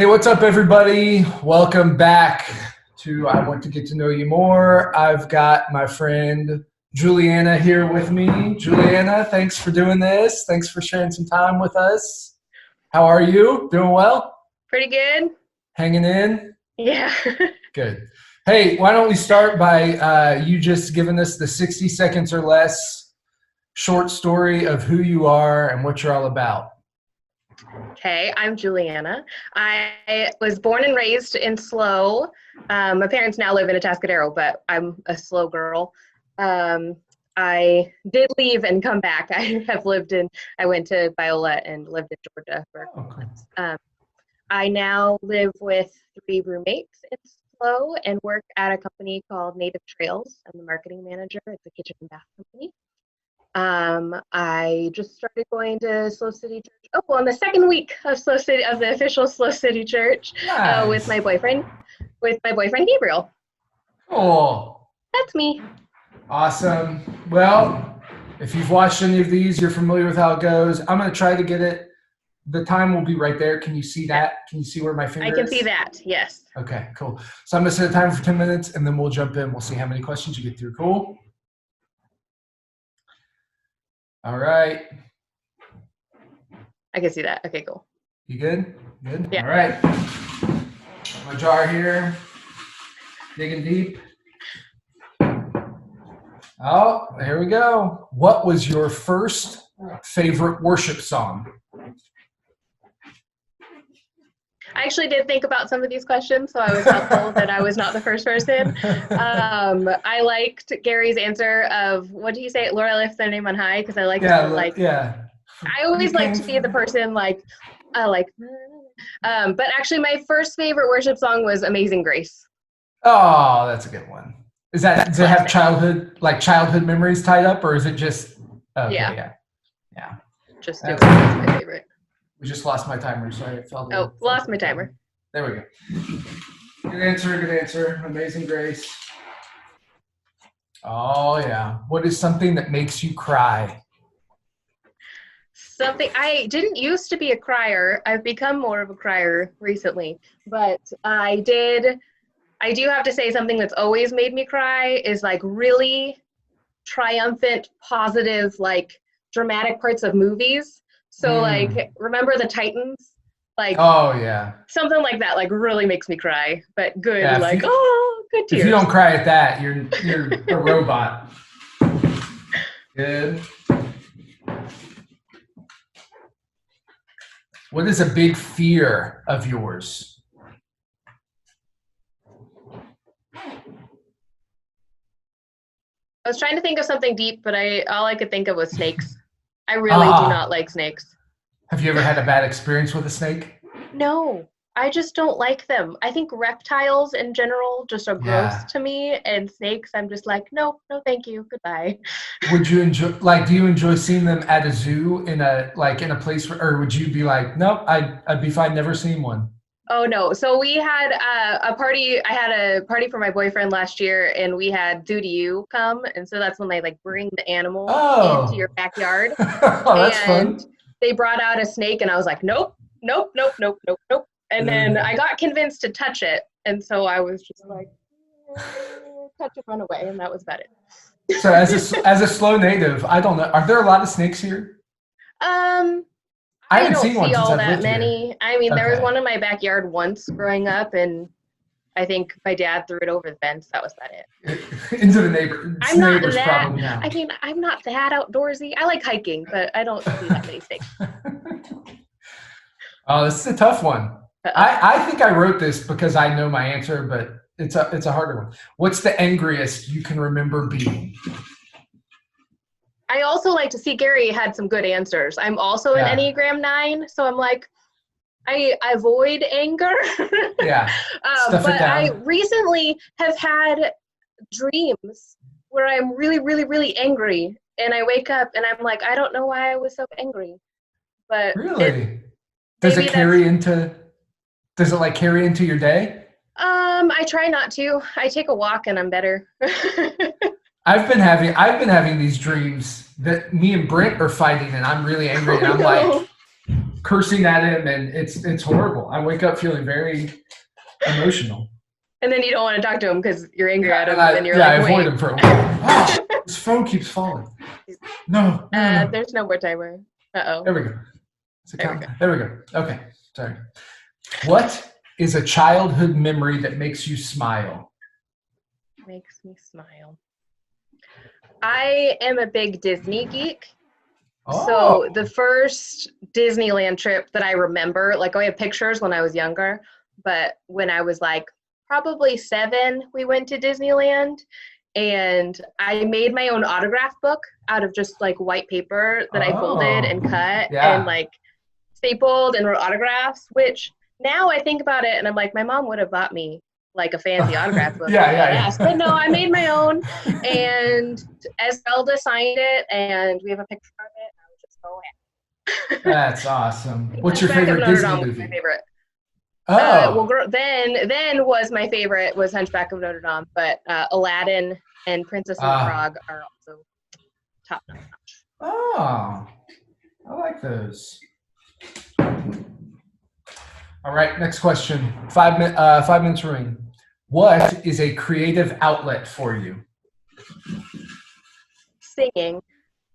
Hey, what's up, everybody? Welcome back to I Want to Get to Know You More. I've got my friend Julianna here with me. Julianna, thanks for doing this. Thanks for sharing some time with us. How are you? Doing well? Pretty good. Hanging in? Yeah. Good. Hey, why don't we start by you just giving us the 60 seconds or less short story of who you are and what you're all about. Okay, I'm Julianna. I was born and raised in SLO. My parents now live in Atascadero, but I'm a SLO girl. I did leave and come back. I went to Biola and lived in Georgia for a couple months. I now live with 3 roommates in SLO and work at a company called Native Trails. I'm the marketing manager. It's a kitchen and bath company. I just started going to SLO City Church. Oh, well, in the second week of the official SLO City Church, Nice. with my boyfriend Gabriel. Cool. That's me. Awesome. Well, if you've watched any of these, you're familiar with how it goes. I'm going to try to get it. The time will be right there. Can you see that? Can you see where my finger is? I can see that, yes. Okay, cool. So I'm going to set a timer for 10 minutes, and then we'll jump in. We'll see how many questions you get through. Cool? All right. I can see that. Okay, cool. You good? Good? Yeah. All right. My jar here. Digging deep. Oh, here we go. What was your first favorite worship song? I actually did think about some of these questions, so I was helpful that I was not the first person. I liked Gary's answer of, what do you say? Laura lifts their name on high, because I like I always like to be the person but actually my first favorite worship song was Amazing Grace. Oh, that's a good one. Does it have childhood memories tied up, or is it just yeah. Just it was my favorite. We just lost my timer. Sorry, lost my timer. There we go. Good answer. Amazing Grace. Oh yeah. What is something that makes you cry? I didn't used to be a crier. I've become more of a crier recently, but I do have to say something that's always made me cry is like really triumphant, positive, like dramatic parts of movies. So like, remember the Titans? Like, oh yeah, something like that, like really makes me cry, but good, yeah, good tears. If you don't cry at that, you're a robot. Good. What is a big fear of yours? I was trying to think of something deep, but all I could think of was snakes. I really do not like snakes. Have you ever had a bad experience with a snake? No, I just don't like them. I think reptiles in general just are gross to me, and snakes, I'm just like, no, thank you, goodbye. Would you enjoy, do you enjoy seeing them at a zoo in a place or would you be like, nope, I'd be fine never seeing one? Oh no. So we had a party. I had a party for my boyfriend last year, and we had Zoo to You come, and so that's when they like bring the animal into your backyard. Oh, that's fun. They brought out a snake, and I was like, nope. And then I got convinced to touch it, and so I was just like, touch it, run away, and that was about it. So as a SLO native, I don't know. Are there a lot of snakes here? I haven't seen one since I've lived here. I mean, there was one in my backyard once growing up, and I think my dad threw it over the fence. That was about it. Into the neighbors. I'm not that. I mean, I'm not that outdoorsy. I like hiking, but I don't see that many snakes. Oh, this is a tough one. I think I wrote this because I know my answer, but it's a harder one. What's the angriest you can remember being? I also like to see Gary had some good answers. I'm also an Enneagram 9, so I'm like, I avoid anger. Yeah. But I recently have had dreams where I'm really, really, really angry, and I wake up and I'm like, I don't know why I was so angry. But really, does it carry into your day? I try not to. I take a walk and I'm better. I've been having these dreams that me and Brent are fighting, and I'm really angry, and I'm like, cursing at him, and it's horrible. I wake up feeling very emotional. And then you don't want to talk to him because you're angry at him. And then you're I like, avoid wait. him for a while. Wow, his phone keeps falling. No. There's no more timer. Uh-oh. There we go. There we go. Okay, sorry. What is a childhood memory that makes you smile? Makes me smile. I am a big Disney geek. Oh. So the first Disneyland trip that I remember, like I have pictures when I was younger, but when I was like probably 7, we went to Disneyland, and I made my own autograph book out of just like white paper that I folded and cut and like stapled and wrote autographs, which now I think about it and I'm like, my mom would have bought me like a fancy autograph book. But no, I made my own, and Esmeralda signed it, and we have a picture of it. I was just so happy. That's awesome. What's your favorite Disney movie? My favorite. Oh. Then was my favorite was Hunchback of Notre Dame, but Aladdin and Princess and the Frog are also top notch. Oh, I like those. All right, next question. 5 minutes remaining. What is a creative outlet for you? Singing,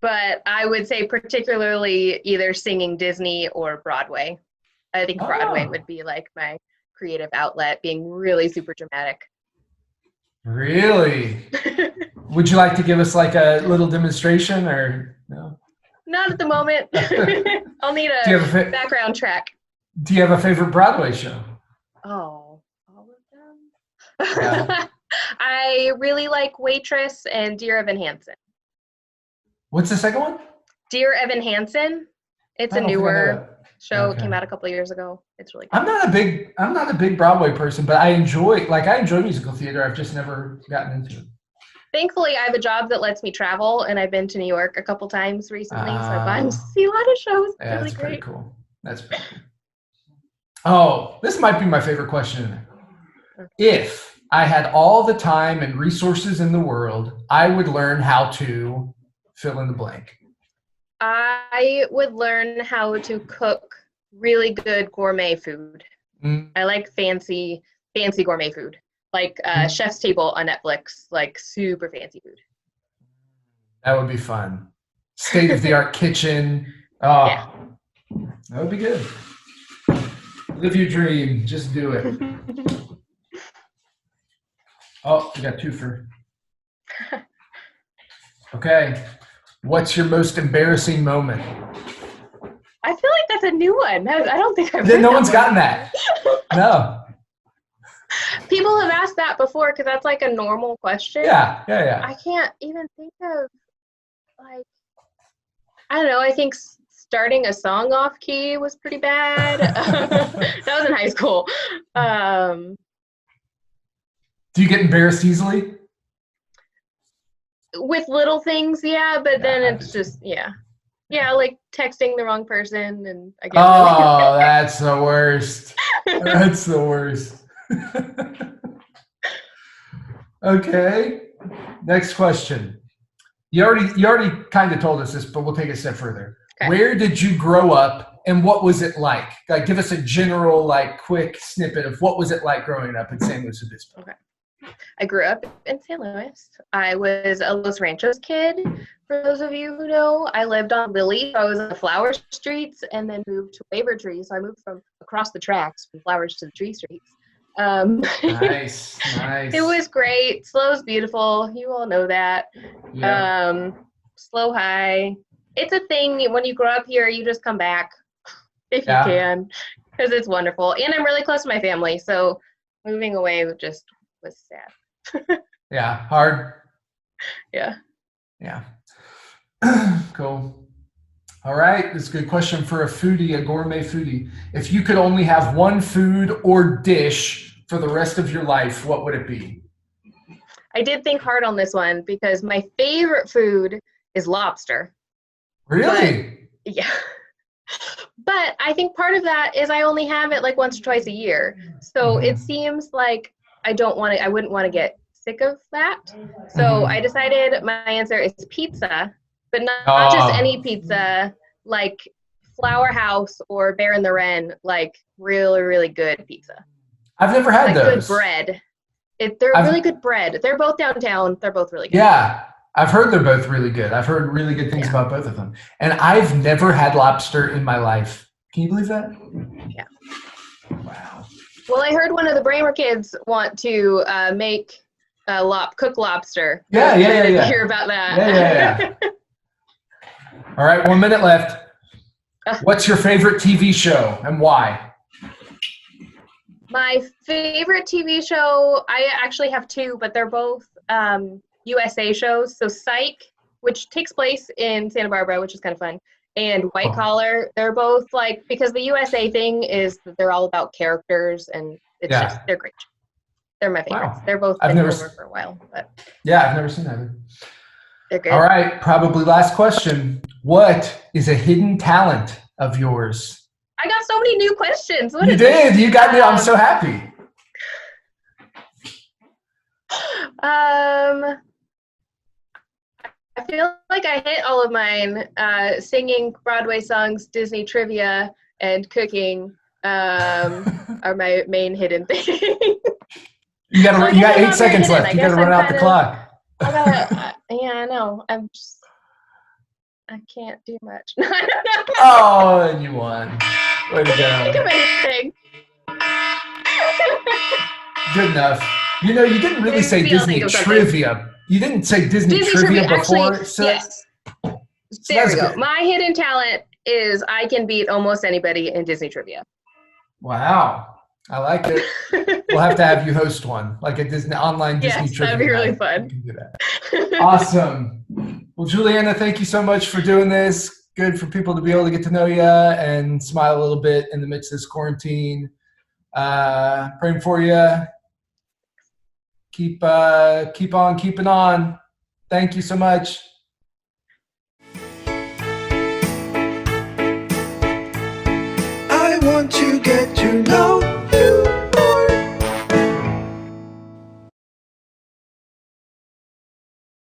but I would say particularly either singing Disney or Broadway. I think Broadway would be like my creative outlet, being really super dramatic. Really? Would you like to give us like a little demonstration or no? Not at the moment. I'll need a background track. Do you have a favorite Broadway show? Oh, all of them? Yeah. I really like Waitress and Dear Evan Hansen. What's the second one? Dear Evan Hansen. It's a newer show. Came out a couple of years ago. It's really good. I'm not a big Broadway person, but I enjoy musical theater. I've just never gotten into it. Thankfully, I have a job that lets me travel, and I've been to New York a couple times recently, so I've gotten to see a lot of shows. Yeah, really that's great. pretty cool. That's pretty cool. Oh, this might be my favorite question. If I had all the time and resources in the world, I would learn how to fill in the blank. I would learn how to cook really good gourmet food. I like fancy gourmet food, like Chef's Table on Netflix, like super fancy food. That would be fun. State-of-the-art kitchen. Oh, yeah. That would be good. Live your dream. Just do it. Oh, we got 2 for. Okay. What's your most embarrassing moment? I feel like that's a new one. I don't think I've No one's gotten that. No. People have asked that before because that's like a normal question. Yeah. I can't even think of, like, I don't know. I think starting a song off key was pretty bad. That was in high school. Do you get embarrassed easily? With little things, yeah, but then it's just, yeah, like texting the wrong person, and I guess. Oh, that's the worst. That's the worst. Okay, next question. You already kind of told us this, but we'll take it a step further. Okay. Where did you grow up, and what was it like? Like, give us a general, like, quick snippet of what was it like growing up in San Luis Obispo. Okay. I grew up in San Luis. I was a Los Ranchos kid, for those of you who know. I lived on Lily. I was on Flower Streets and then moved to Wavertree. So I moved from across the tracks from Flowers to the Tree Streets. Nice. It was great. Slow's beautiful. You all know that. Yeah. Slow high. It's a thing. When you grow up here, you just come back if you can, because it's wonderful. And I'm really close to my family. So moving away was sad. Yeah, hard. Yeah. Cool. All right, this is a good question for a gourmet foodie. If you could only have one food or dish for the rest of your life, what would it be? I did think hard on this one because my favorite food is lobster. Really? Yeah. But I think part of that is I only have it like once or twice a year. So it seems like I wouldn't want to get sick of that. So I decided my answer is pizza, but not just any pizza, like Flower House or Bear and the Wren, like really, really good pizza. I've never had Like those. good bread. They're really good bread. They're both downtown. They're both really good. Yeah, I've heard they're both really good. I've heard really good things about both of them. And I've never had lobster in my life. Can you believe that? Yeah. Wow. Well, I heard one of the Bramer kids want to cook lobster. Yeah. Hear about that. Yeah. All right, 1 minute left. What's your favorite TV show and why? My favorite TV show, I actually have two, but they're both USA shows. So Psych, which takes place in Santa Barbara, which is kind of fun, and White Collar. They're both like, because the USA thing is that they're all about characters, and it's just, they're great. They're my favorites. Wow. They're both been over for a while. But yeah, I've never seen that. They're good. All right, probably last question. What is a hidden talent of yours? I got so many new questions. You did. You got me. I'm so happy. I feel like I hit all of mine. Singing Broadway songs, Disney trivia, and cooking are my main hidden things. You got 8 seconds left. You got to run out the clock. I know. I can't do much. Oh, and you won. Way to go. Think of anything. Good enough. You know, you didn't really say Disney trivia. You didn't say Disney trivia before. Actually, so yes. There we go. My hidden talent is I can beat almost anybody in Disney trivia. Wow. I like it. We'll have to have you host one, like a online Disney trivia. That'd be really fun. You can do that. Awesome. Well, Julianna, thank you so much for doing this. Good for people to be able to get to know you and smile a little bit in the midst of this quarantine. Praying for you. Keep on keeping on. Thank you so much. I want to get to know